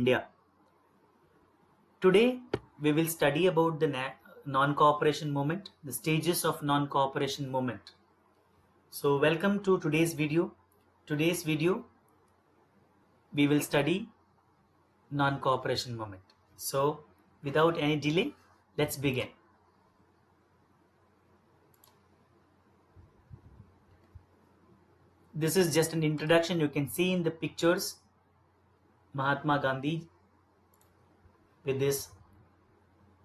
India. Today we will study about the non-cooperation movement, the stages of non-cooperation movement. So welcome to today's video. Today's video we will study non-cooperation movement. So without any delay, let's begin. This is just an introduction. You can see in the pictures Mahatma Gandhi with his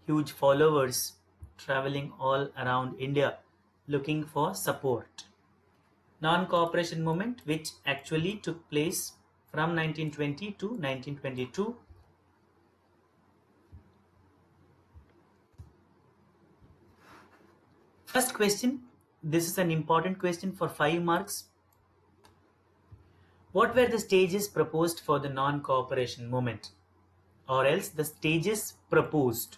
huge followers traveling all around India looking for support. Non-cooperation movement, which actually took place from 1920 to 1922. First question, this is an important question for 5 marks. What were the stages proposed for the non-cooperation movement? Or else the stages proposed.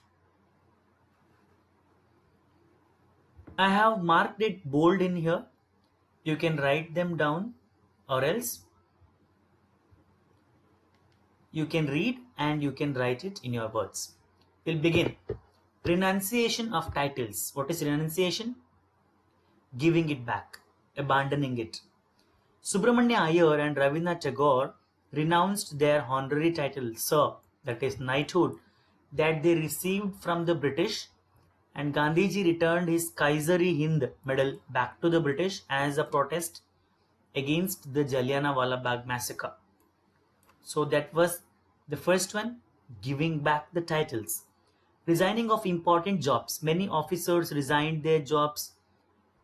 I have marked it bold in here. You can write them down, or else you can read and you can write it in your words. We'll begin. Renunciation of titles. What is renunciation? Giving it back, abandoning it. Subramanya Iyer and Rabindranath Tagore renounced their honorary title, Sir, that is knighthood, that they received from the British, and Gandhiji returned his Kaisar-i-Hind medal back to the British as a protest against the Jallianwala Bagh massacre. So that was the first one, giving back the titles. Resigning of important jobs. Many officers resigned their jobs.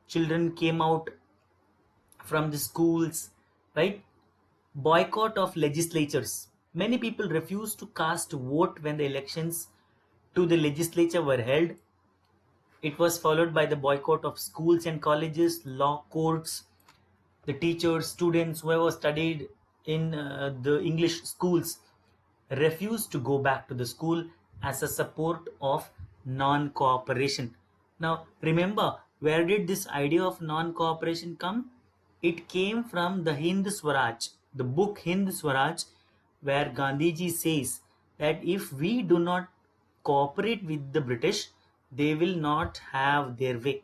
Children came out from the schools, right? Boycott of legislatures. Many people refused to cast vote when the elections to the legislature were held. It was followed by the boycott of schools and colleges, law courts, the teachers, students, whoever studied in the English schools refused to go back to the school as a support of non-cooperation. Now remember, where did this idea of non-cooperation come? It came from the Hind Swaraj, the book Hind Swaraj, where Gandhiji says that if we do not cooperate with the British, they will not have their way.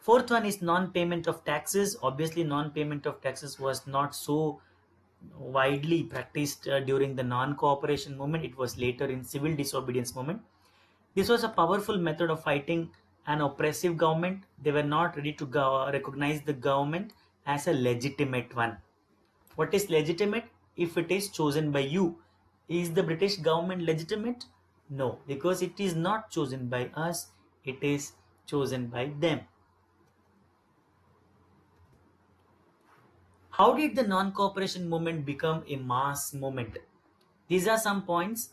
Fourth one is non-payment of taxes. Obviously, non-payment of taxes was not so widely practiced during the non-cooperation movement. It was later in civil disobedience movement. This was a powerful method of fighting an oppressive government. They were not ready to recognize the government as a legitimate one. What is legitimate? If it is chosen by you. Is the British government legitimate? No, because it is not chosen by us. It is chosen by them. How did the non-cooperation movement become a mass movement? These are some points.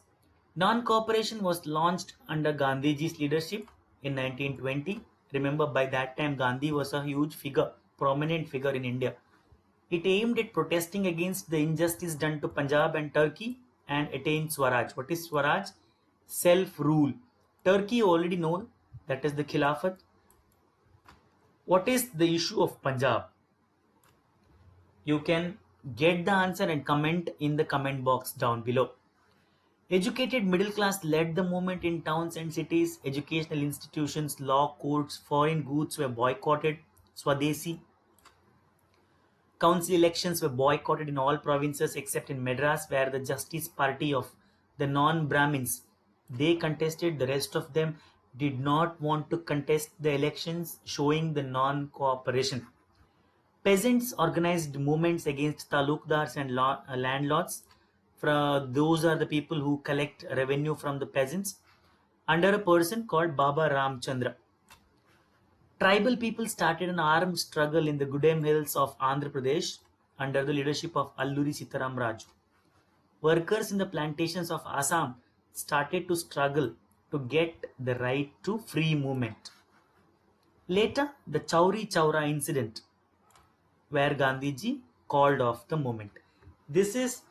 Non-cooperation was launched under Gandhiji's leadership in 1920. Remember, by that time Gandhi was a huge figure, prominent figure in India. It aimed at protesting against the injustice done to Punjab and Turkey and attained Swaraj. What is Swaraj? Self-rule. Turkey already know, that is the Khilafat. What is the issue of Punjab? You can get the answer and comment in the comment box down below. Educated middle class led the movement in towns and cities. Educational institutions, law courts, foreign goods were boycotted. Swadeshi. Council elections were boycotted in all provinces except in Madras, where the Justice Party of the non-Brahmins, they contested. The rest of them did not want to contest the elections, showing the non-cooperation. Peasants organized movements against talukdars and landlords. Those are the people who collect revenue from the peasants under a person called Baba Ramchandra. Tribal people started an armed struggle in the Gudem Hills of Andhra Pradesh under the leadership of Alluri Sitaram Raju. Workers in the plantations of Assam started to struggle to get the right to free movement. Later, the Chauri Chaura incident, where Gandhiji called off the movement. This is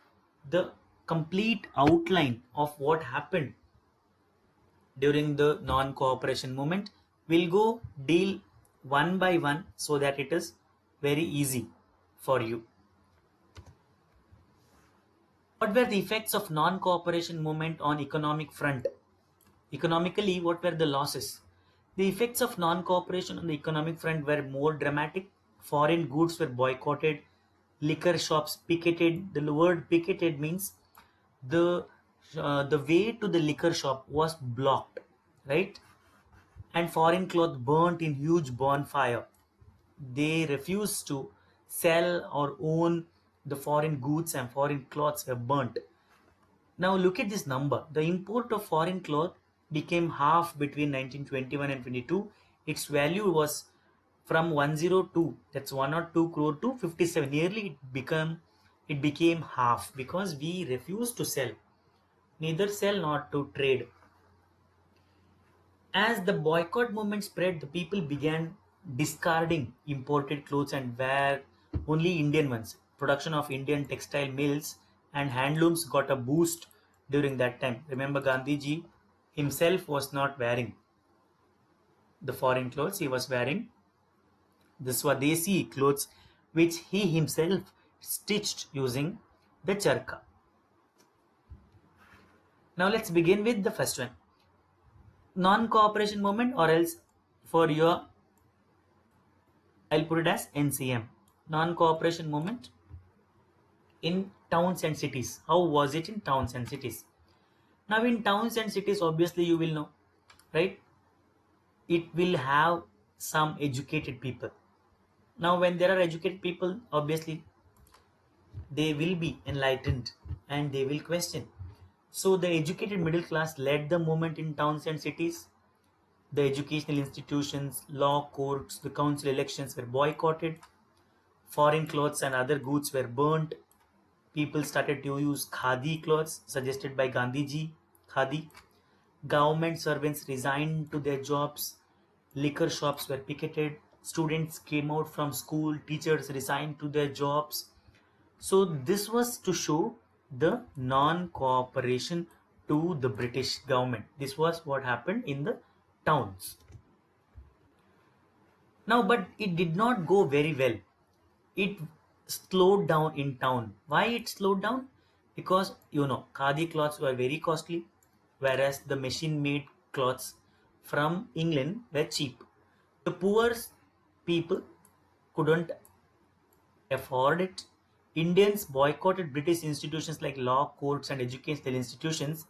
the complete outline of what happened during the non-cooperation movement. We'll go deal one by one so that it is very easy for you. What were the effects of non-cooperation movement on economic front? Economically, what were the losses? The effects of non-cooperation on the economic front were more dramatic. Foreign goods were boycotted, liquor shops picketed. The word picketed means the the way to the liquor shop was blocked, right? And foreign cloth burnt in huge bonfire. They refused to sell or own the foreign goods, and foreign cloths were burnt. Now look at this number. The import of foreign cloth became half between 1921 and 22. Its value was from 102, that's 102 crore, to 57. Nearly it became half because we refused to sell, neither sell nor to trade. As the boycott movement spread, the people began discarding imported clothes and wear only Indian ones. Production of Indian textile mills and handlooms got a boost during that time. Remember, Gandhiji himself was not wearing the foreign clothes, he was wearing the Swadeshi clothes which he himself stitched using the charka. Now let's begin with the first one, non-cooperation movement, or else for your I'll put it as NCM, non-cooperation movement in towns and cities. How was it in towns and cities? Now in towns and cities, obviously you will know, right? It will have some educated people. Now when there are educated people, obviously they will be enlightened and they will question. So the educated middle class led the movement in towns and cities. The educational institutions, law courts, the council elections were boycotted. Foreign clothes and other goods were burnt. People started to use khadi clothes suggested by Gandhiji. Khadi. Government servants resigned to their jobs. Liquor shops were picketed. Students came out from school. Teachers resigned to their jobs. So this was to show the non-cooperation to the British government. This was what happened in the towns. Now, but it did not go very well. It slowed down in town. Why it slowed down? Because khadi cloths were very costly, whereas the machine made cloths from England were cheap. The poor people couldn't afford it. Indians boycotted British institutions like law courts and educational institutions.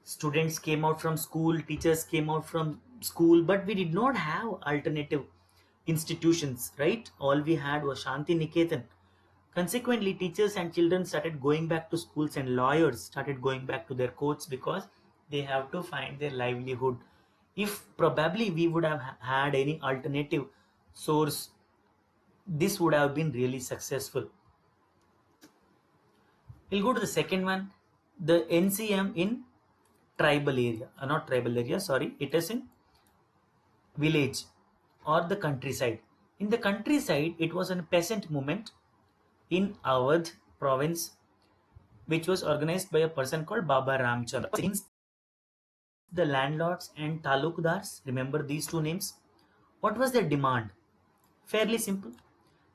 Students came out from school, teachers came out from school, but we did not have alternative institutions, right? All we had was Shanti Niketan. Consequently, teachers and children started going back to schools, and lawyers started going back to their courts because they have to find their livelihood. If probably we would have had any alternative source, this would have been really successful. We'll go to the second one, the NCM in tribal area, not tribal area, sorry, it is in village or the countryside. In the countryside, it was a peasant movement in Awadh province, which was organized by a person called Baba Ramchandra. Against the landlords and talukdars, remember these two names? What was their demand? Fairly simple,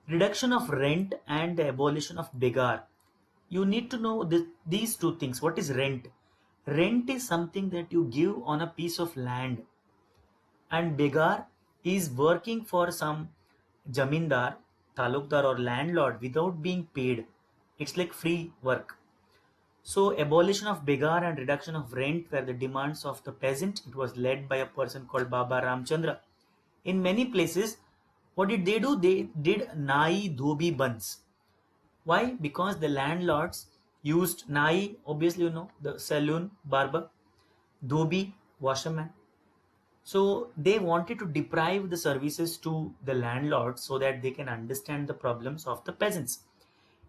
reduction of rent and the abolition of begar. You need to know these two things. What is rent? Rent is something that you give on a piece of land, and begar is working for some jamindar, talukdar, or landlord without being paid. It's like free work. So abolition of begar and reduction of rent were the demands of the peasant. It was led by a person called Baba Ramchandra. In many places, what did they do? They did nai dhobi bans. Why? Because the landlords used nai, obviously the saloon, barber, dhobi, washerman. So they wanted to deprive the services to the landlords so that they can understand the problems of the peasants.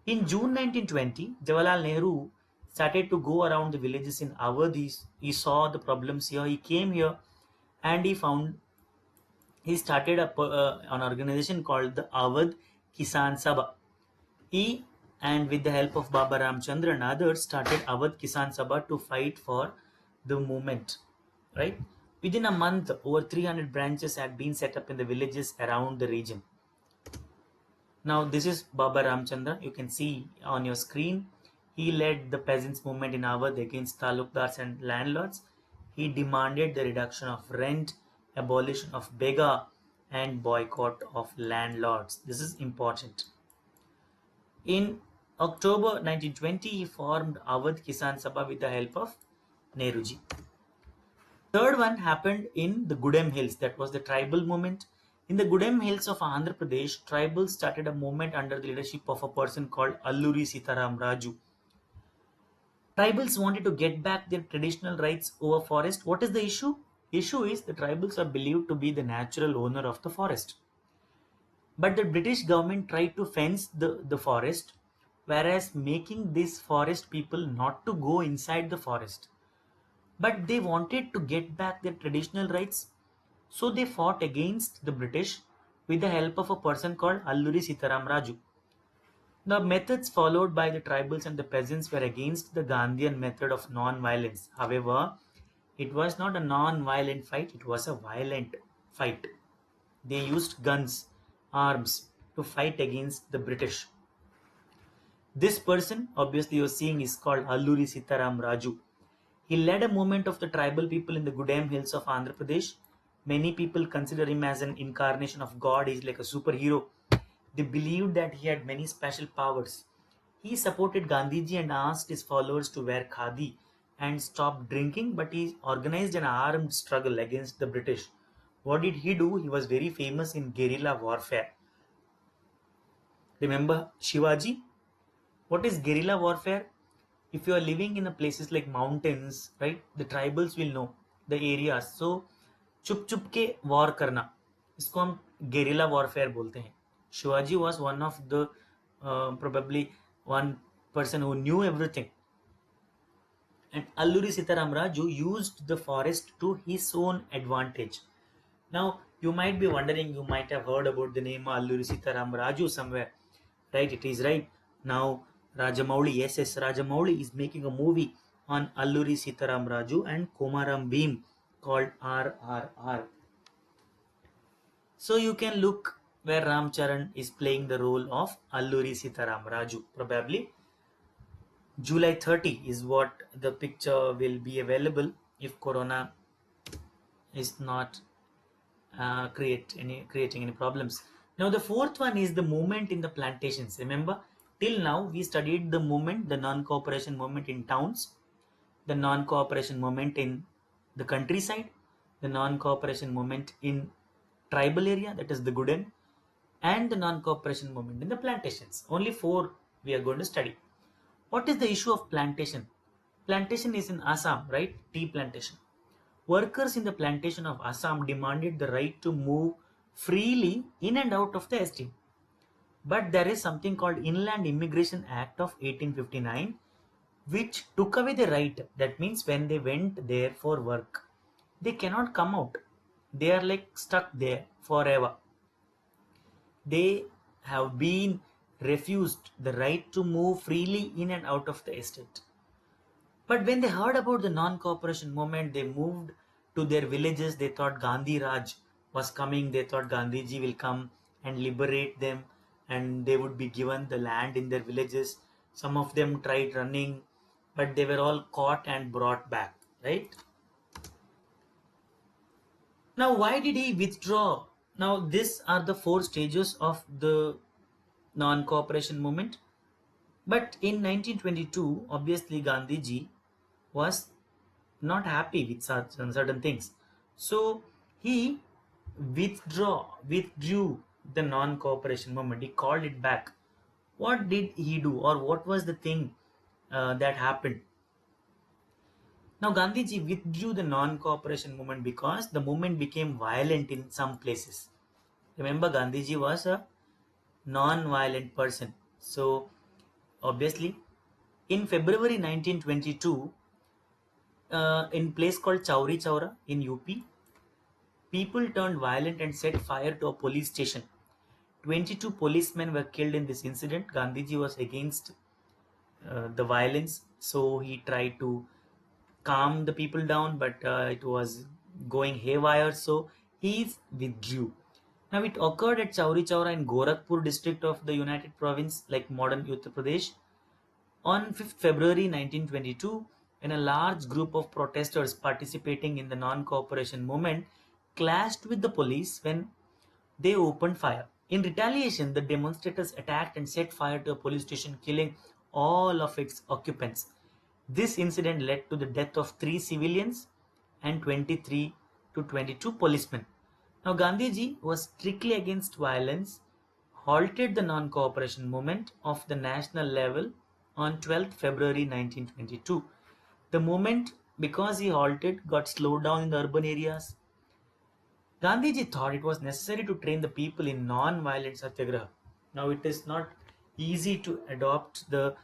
In June 1920, Jawaharlal Nehru started to go around the villages in Awadh. He saw the problems here. He came here and he started an organization called the Awadh Kisan Sabha. He, and with the help of Baba Ramchandra and others, started Awadh Kisan Sabha to fight for the movement. Right? Within a month, over 300 branches had been set up in the villages around the region. Now, this is Baba Ramchandra. You can see on your screen. He led the peasants' movement in Awadh against talukdars and landlords. He demanded the reduction of rent, abolition of bega, and boycott of landlords. This is important. In October 1920, he formed Awadh Kisan Sabha with the help of Nehruji. Third one happened in the Gudem Hills. That was the tribal movement. In the Gudem Hills of Andhra Pradesh, tribals started a movement under the leadership of a person called Alluri Sitaram Raju. Tribals wanted to get back their traditional rights over forest. What is the issue? Issue is the tribals are believed to be the natural owner of the forest. But the British government tried to fence the forest, whereas making these forest people not to go inside the forest. But they wanted to get back their traditional rights, so they fought against the British with the help of a person called Alluri Sitaram Raju. The methods followed by the tribals and the peasants were against the Gandhian method of non-violence. However, it was not a non-violent fight, it was a violent fight. They used guns, arms to fight against the British. This person, obviously you're seeing, is called Alluri Sitaram Raju. He led a movement of the tribal people in the Gudem Hills of Andhra Pradesh. Many people consider him as an incarnation of God. He's like a superhero. They believed that he had many special powers. He supported Gandhiji and asked his followers to wear khadi and stop drinking, but he organized an armed struggle against the British. What did he do? He was very famous in guerrilla warfare. Remember Shivaji? What is guerrilla warfare? If you are living in a places like mountains, right, the tribals will know the areas. So चुप चुप के war करना, इसको हम guerrilla warfare बोलते हैं. Shivaji was one of the probably one person who knew everything. And Alluri Sitaram Raju used the forest to his own advantage. Now you might be wondering, you might have heard about the name Alluri Sitaram Raju somewhere, right? It is right. Now Rajamouli, yes, Rajamouli is making a movie on Alluri Sitaram Raju and Komaram Bhim called RRR. So you can look where Ramcharan is playing the role of Alluri Sitaram Raju. Probably July 30 is what the picture will be available if Corona is not creating any problems. Now the fourth one is the movement in the plantations. Remember, till now we studied the movement, the non-cooperation movement in towns, the non-cooperation movement in the countryside, the non-cooperation movement in tribal area, that is the Guden, and the non-cooperation movement in the plantations. Only four we are going to study. What is the issue of plantation? Plantation is in Assam, right? Tea plantation. Workers in the plantation of Assam demanded the right to move freely in and out of the estate. But there is something called Inland Immigration Act of 1859 which took away the right. That means when they went there for work, they cannot come out. They are like stuck there forever. They have been refused the right to move freely in and out of the estate. But when they heard about the non-cooperation movement, they moved to their villages. They thought Gandhi Raj was coming. They thought Gandhiji will come and liberate them and they would be given the land in their villages. Some of them tried running, but they were all caught and brought back, right? Now, why did he withdraw? Now, these are the four stages of the non-cooperation movement. But in 1922, obviously Gandhiji was not happy with certain things. So he withdrew the non-cooperation movement. He called it back. What did he do, or what was the thing that happened? Now Gandhiji withdrew the non-cooperation movement because the movement became violent in some places. Remember, Gandhiji was a non-violent person. So obviously in February 1922, in place called Chauri Chaura in UP, people turned violent and set fire to a police station. 22 policemen were killed in this incident. Gandhiji was against the violence, so he tried to calm the people down, but it was going haywire, so he withdrew. Now it occurred at Chauri Chaura in Gorakhpur district of the United Province, like modern Uttar Pradesh. On 5th February 1922, when a large group of protesters participating in the non-cooperation movement clashed with the police when they opened fire. In retaliation, the demonstrators attacked and set fire to a police station, killing all of its occupants. This incident led to the death of 3 civilians and 23 to 22 policemen. Now, Gandhiji was strictly against violence, halted the non-cooperation movement of the national level on 12th February 1922. The movement, because he halted, got slowed down in the urban areas. Gandhiji thought it was necessary to train the people in non-violent satyagraha. Now it is not easy to adopt the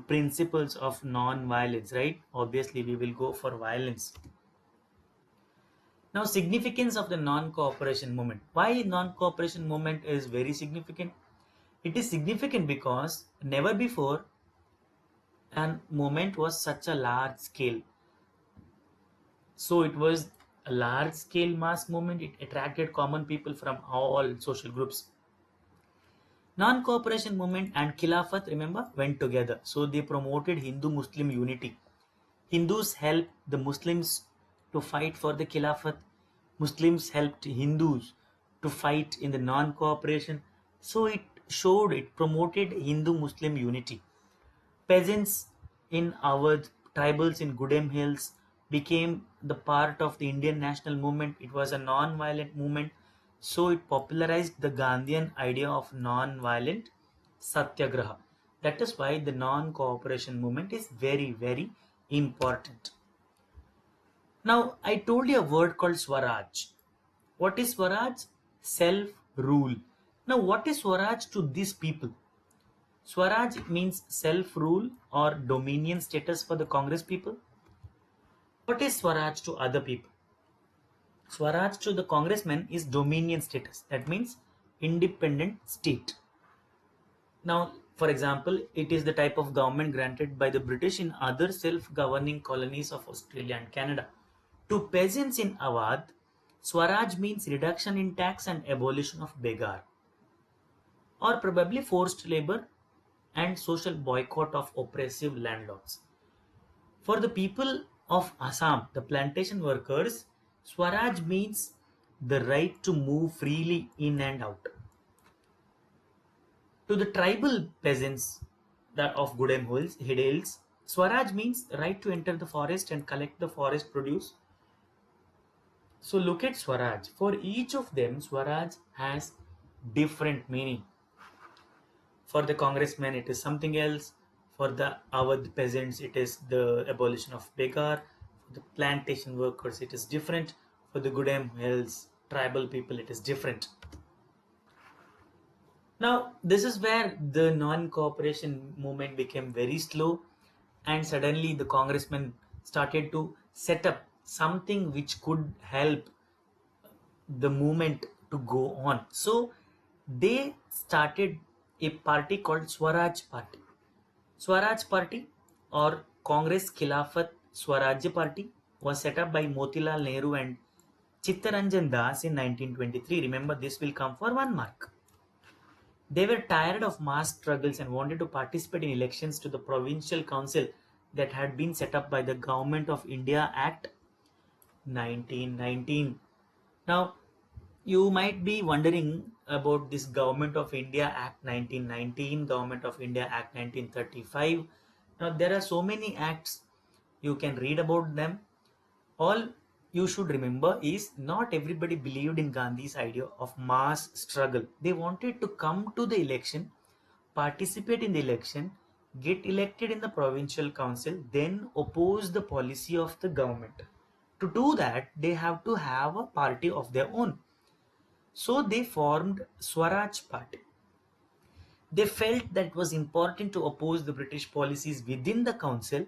principles of non-violence, right? Obviously, we will go for violence. Now, significance of the non-cooperation movement. Why non-cooperation movement is very significant? It is significant because never before an movement was such a large scale. So it was a large scale mass movement. It attracted common people from all social groups. Non-cooperation movement and Khilafat, remember, went together. So they promoted Hindu-Muslim unity. Hindus helped the Muslims to fight for the Khilafat. Muslims helped Hindus to fight in the non-cooperation. So it promoted Hindu-Muslim unity. Peasants in Awadh, tribals in Gudem Hills became the part of the Indian national movement. It was a non-violent movement, so it popularized the Gandhian idea of non-violent satyagraha. That is why the non-cooperation movement is very, very important. Now, I told you a word called Swaraj. What is Swaraj? Self-rule. Now, what is Swaraj to these people? Swaraj means self-rule or dominion status for the Congress people. What is Swaraj to other people? Swaraj to the congressmen is dominion status. That means independent state. Now, for example, it is the type of government granted by the British in other self-governing colonies of Australia and Canada. To peasants in Awadh, Swaraj means reduction in tax and abolition of begar, or probably forced labor and social boycott of oppressive landlords. For the people of Assam, the plantation workers, Swaraj means the right to move freely in and out. To the tribal peasants that of Gudem Hills, Swaraj means the right to enter the forest and collect the forest produce. So look at Swaraj. For each of them, Swaraj has different meaning. For the congressmen, it is something else. For the Awadh peasants, it is the abolition of begar. For the plantation workers, it is different. For the Gudem Hills tribal people, it is different. Now, this is where the non-cooperation movement became very slow, and suddenly the congressmen started to set up something which could help the movement to go on. So they started a party called Swaraj Party. Swaraj Party or Congress Khilafat Swarajya Party was set up by Motilal Nehru and Chittaranjan Das in 1923. Remember, this will come for 1 mark. They were tired of mass struggles and wanted to participate in elections to the provincial council that had been set up by the Government of India Act 1919. Now, you might be wondering about this Government of India Act 1919, Government of India Act 1935. Now, there are so many acts, you can read about them. All you should remember is not everybody believed in Gandhi's idea of mass struggle. They wanted to come to the election, participate in the election, get elected in the provincial council, then oppose the policy of the government. To do that, they have to have a party of their own. So they formed Swaraj Party. They felt that it was important to oppose the British policies within the council,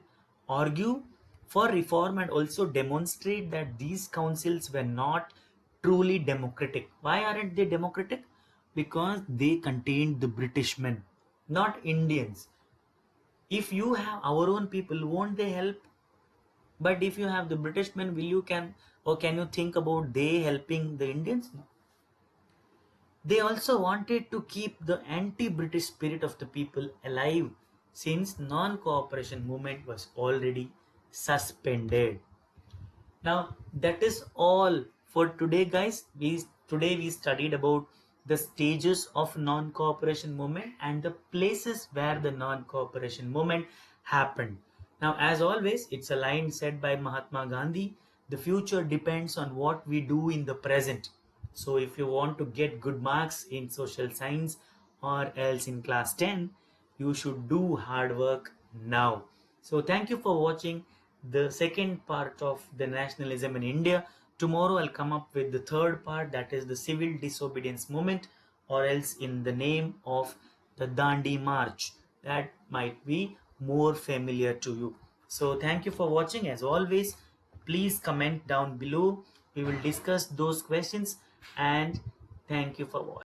argue for reform, and also demonstrate that these councils were not truly democratic. Why aren't they democratic? Because they contained the British men, not Indians. If you have our own people, won't they help? But if you have the British men, can you think about they helping the Indians? No. They also wanted to keep the anti-British spirit of the people alive. since non-cooperation movement was already suspended. Now that is all for today, guys. Today we studied about the stages of non-cooperation movement and the places where the non-cooperation movement happened. Now, as always, it's a line said by Mahatma Gandhi: "The future depends on what we do in the present." So, if you want to get good marks in social science or else in class 10, you should do hard work now. So, thank you for watching the second part of the nationalism in India. Tomorrow I'll come up with the third part, that is the civil disobedience movement, or else in the name of the Dandi March. That might be more familiar to you. So thank you for watching. As always, please comment down below. We will discuss those questions, and thank you for watching.